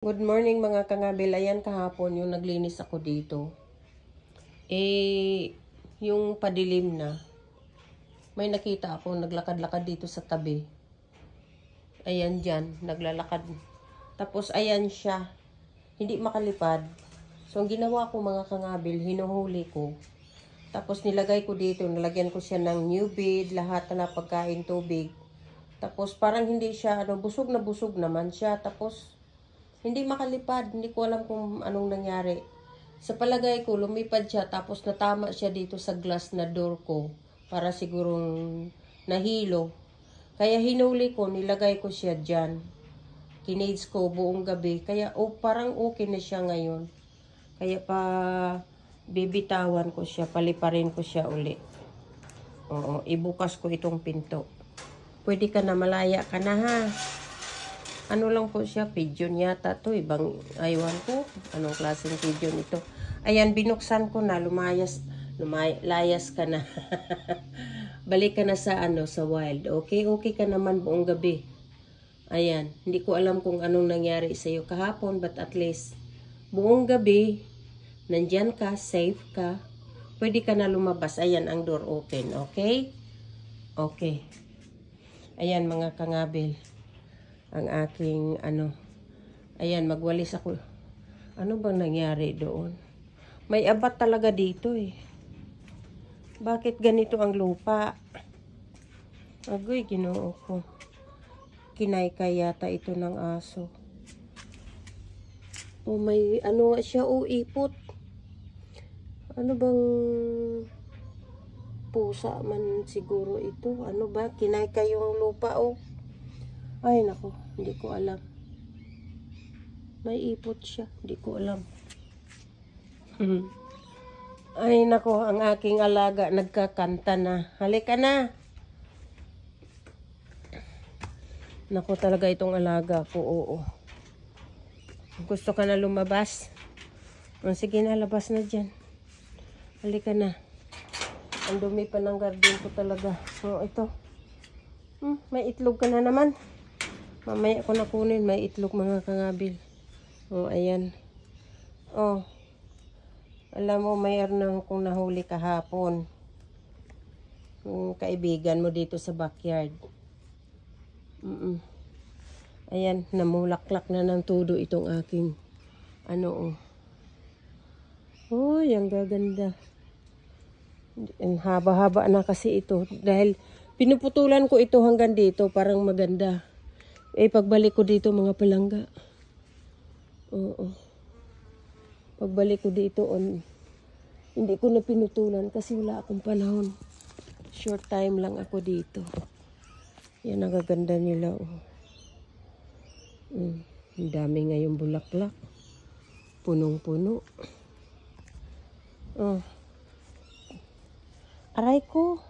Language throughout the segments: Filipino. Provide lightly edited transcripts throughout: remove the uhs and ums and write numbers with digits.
Good morning mga kangabil. Ayan kahapon yung naglinis ako dito. Yung padilim na. May nakita ako naglakad-lakad dito sa tabi. Ayan dyan, naglalakad. Tapos ayan siya. Hindi makalipad. So ang ginawa ko mga kangabil, hinuhuli ko. Tapos nilagay ko dito, nalagyan ko siya ng new bed, lahat na pagkain, tubig. Tapos parang hindi siya, busog na busog naman siya. Tapos hindi makalipad, hindi ko alam kung anong nangyari. Sa palagay ko, lumipad siya, tapos natama siya dito sa glass na door ko. Para sigurong nahilo. Kaya hinuli ko, nilagay ko siya dyan. Kinage ko buong gabi. Kaya parang okay na siya ngayon. Kaya bibitawan ko siya, paliparin ko siya uli. Oo, ibukas ko itong pinto. Pwede ka na, malaya ka na ha. Ano lang po siya, pigeon yata to, ibang aywan ko. Anong klaseng pigeon ito? Ayan, binuksan ko na, layas ka na. Balik ka na sa sa wild. Okay ka naman buong gabi. Ayan, hindi ko alam kung anong nangyari sa iyo kahapon, but at least buong gabi nandyan ka, safe ka. Pwede ka na lumabas. Ayan, ang door open, okay? Okay. Ayan mga kangabil. Ang aking ayan, magwalis ako. Ano bang nangyari doon? May abat talaga dito eh. Bakit ganito ang lupa? Agoy, ginoo ko. Kinaykay yata ito ng aso. O may nga siya, ipot. Ano bang pusa man siguro ito? Ano ba? Kinaykay yung lupa Ay, nako, hindi ko alam. May ipot siya, hindi ko alam. Ay, nako, ang aking alaga nagkakanta na. Halika na. Nako talaga itong alaga ko, oo. Gusto ka na lumabas? Sige na, labas na dyan. Halika na. Ang dumi pa ng garden ko talaga. Ito. May itlog ka na naman. Mamaya ko na kunin, may itlog mga kangabil. Ayan. Alam mo, mayroon na akong nahuli kahapon. Kaibigan mo dito sa backyard. Ayan, namulaklak na ng todo itong aking Uy, ang gaganda. Ang haba-haba na kasi ito. Dahil pinuputulan ko ito hanggang dito, parang maganda. Pagbalik ko dito mga palangga. Oo. Pagbalik ko dito hindi ko na pinutulan kasi wala akong panahon. Short time lang ako dito. Yan ang gaganda nila. Ang dami ngayong bulaklak. Punong-puno. Aray ko.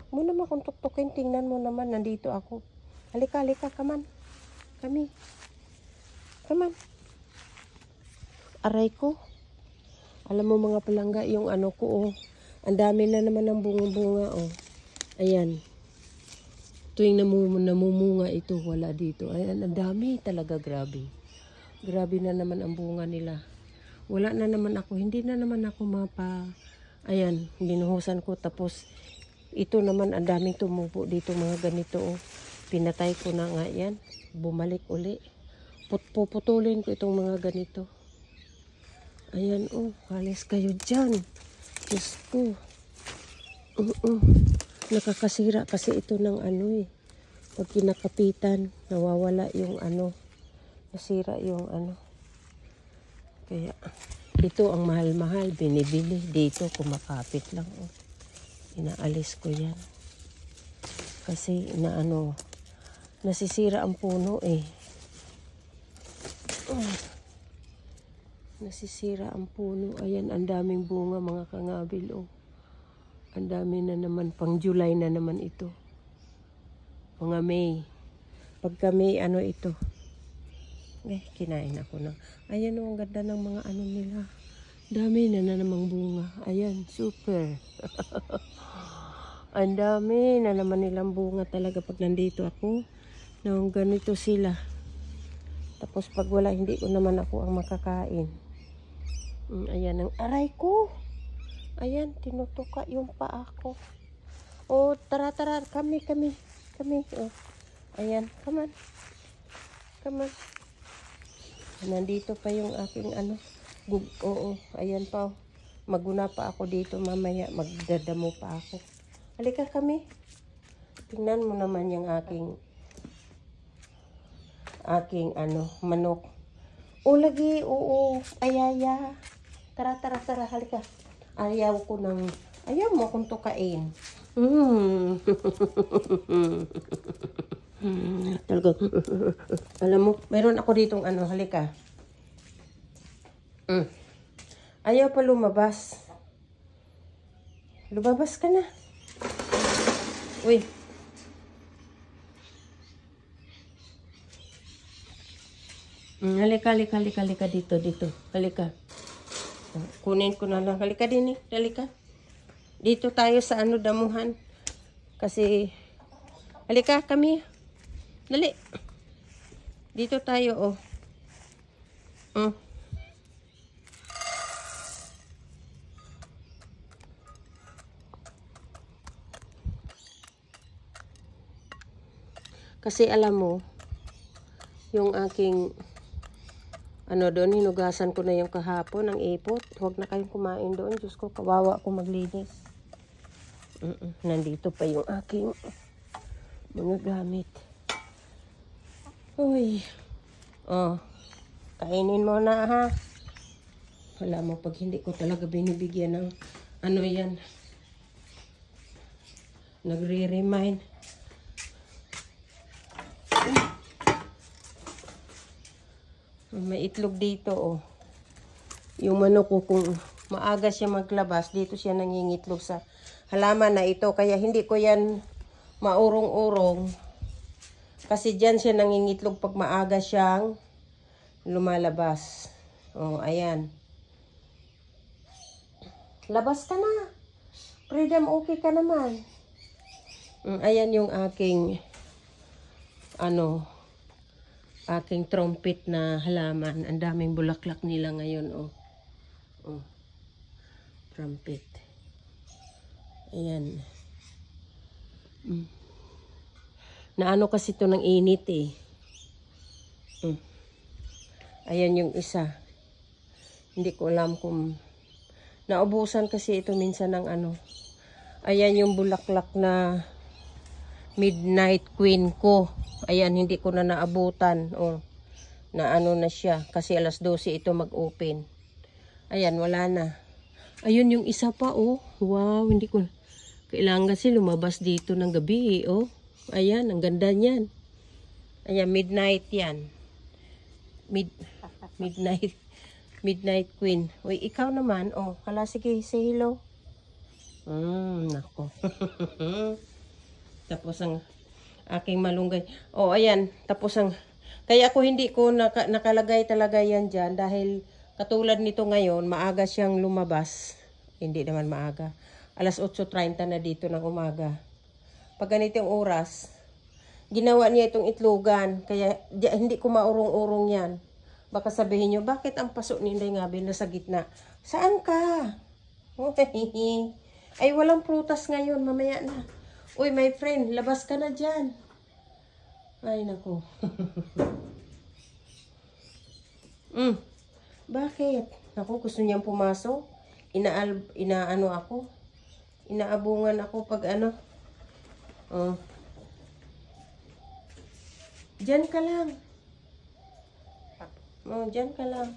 Muna naman kung tuktukin, tingnan mo naman, nandito ako. Halika, come on. Come on. Aray ko. Alam mo mga palangga, yung ko, ang dami na naman ng bunga-bunga, Ayan. Tuwing namumunga ito, wala dito. Ayan, ang dami talaga, grabe. Grabe na naman ang bunga nila. Wala na naman ako, hindi na naman ako Ayan, binuhusan ko, tapos ito naman, ang daming tumubo dito, mga ganito, Pinatay ko na nga yan. Bumalik uli. Puputulin ko itong mga ganito. Ayan, halis kayo dyan. Diyos ko. Nakakasira kasi ito ng Pag kinakapitan, nawawala yung nasira yung Kaya, ito ang mahal-mahal. Binibili. Dito, kumakapit lang. Inaalis ko yan. Kasi, nasisira ang puno Nasisira ang puno. Ayan, ang daming bunga mga kangabil. Ang dami na naman. Pang July na naman ito. Mga May. Pagka May, ito. Kinain ako na. Ayan ang ganda ng mga nila. Dami na namang bunga. Ayan, super. Ang dami na naman nilang bunga talaga pag nandito ako. Nang ganito sila. Tapos pag wala, hindi ko naman ako ang makakain. Ayan ang aray ko. Ayan, tinutuka yung paa ko. Oh, tara, kami. Oh. Ayan, come on. Nandito pa yung aking ano. Oo, ayan pa. Oh. Maguna pa ako dito mamaya. Magdadamo pa ako. Halika kami. Tingnan mo naman yung aking ano, manok. O lagi, oo. Ayaya. Tara, halika. Ayaw mo akong tukain. Talaga. Alam mo, meron ako ditong ano, halika. Ayaw pa lumabas. Lumabas ka na. Uy. Halika dito. Halika. Kunin ko na lang. Halika din eh. Halika. Dito tayo sa ano, damuhan. Kasi, halika kami. Dali. Dito tayo, oh. Kasi alam mo, yung aking ano doon, hinugasan ko na yung kahapon ng ipot. Huwag na kayong kumain doon. Diyos ko, kawawa ako maglinis. Nandito pa yung aking mga gamit. Uy. Oh. Kainin mo na ha. Wala mo, pag hindi ko talaga binibigyan ng ano yan. Nagre-remind. May itlog dito, oh. Yung manok ko, kung maaga siya maglabas, dito siya nangingitlog sa halaman na ito. Kaya hindi ko yan maurong-urong. Kasi dyan siya nangingitlog pag maaga siyang lumalabas. Oh, ayan. Labas ka na. Freedom, okay ka naman. Ayan yung aking aking trumpet na halaman. Ang daming bulaklak nila ngayon, oh. Trumpet. Ayan. Naano kasi ito ng init, eh. Ayan yung isa. Hindi ko alam kung naubusan kasi ito minsan ng ano. Ayan yung bulaklak na Midnight Queen ko. Ayan, hindi ko na naabutan. Oh, na ano na siya. Kasi alas 12 ito mag-open. Ayan, wala na. Ayun yung isa pa, oh. Wow, hindi ko. Kailangan kasi lumabas dito ng gabi, oh. Ayan, ang ganda niyan. Ayan, midnight yan. Midnight Queen. Uy, ikaw naman, oh. Hala, sige, say hello. Nako. Tapos ang aking malunggay. Oh, ayan. Tapos kaya ako hindi ko nakalagay talaga yan dyan. Dahil katulad nito ngayon, maaga siyang lumabas. Hindi naman maaga. Alas 8:30 na dito ng umaga. Pag ganitong oras, ginawa niya itong itlogan. Kaya hindi ko maurong-urong yan. Baka sabihin nyo, bakit ang paso ni Inday Ngabe na sa gitna? Saan ka? Ay, walang prutas ngayon. Mamaya na. Uy, my friend, labas ka na dyan. Ay, naku. Bakit? Naku, gusto niyang pumasok. Inaano ako. Inaabungan ako pag ano. Oh. Diyan ka lang. Oh, diyan ka lang.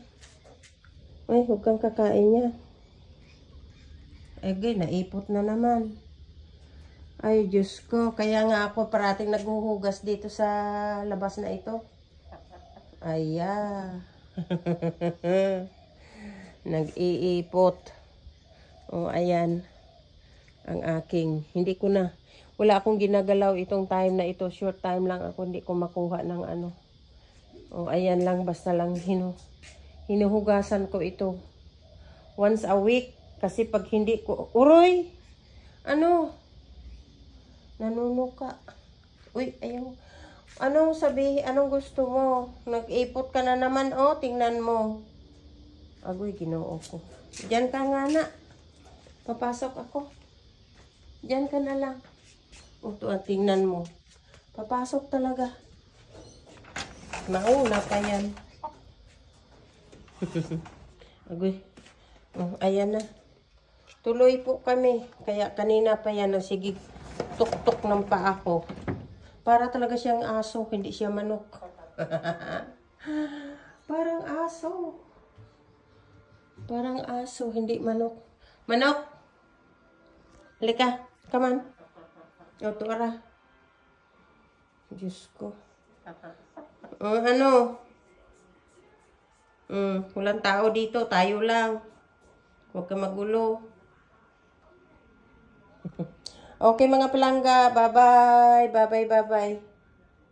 Ay, huwag kang kakain niya. Ay, naipot na naman. Ay, Diyos ko. Kaya nga ako parating naghuhugas dito sa labas na ito. Aya. Nag-iipot. O, ayan. Ang aking. Hindi ko na. Wala akong ginagalaw itong time na ito. Short time lang ako. Hindi ko makuha ng ano. O, ayan lang. Basta lang hinuhugasan ko ito. Once a week. Kasi pag hindi ko. Uroy! Ano? Nanunuka. Uy, ayaw. Anong gusto mo? Nag-ipot ka na naman, oh. Tingnan mo. Agoy, ginoo ko. Diyan ka nga na. Papasok ako. Diyan ka na lang. Ito, tingnan mo. Papasok talaga. Mauna pa yan. Agoy. Oh, ayan na. Tuloy po kami. Kaya kanina pa yan. Sige, tuk-tuk ng paa ko. Para talaga siyang aso, hindi siya manok. Parang aso. Parang aso, hindi manok. Manok! Halika, come on. O, tuwara. Diyos ko. Walang tao dito, tayo lang. Huwag ka magulo. Okay mga palangga, bye-bye. Bye-bye, bye-bye.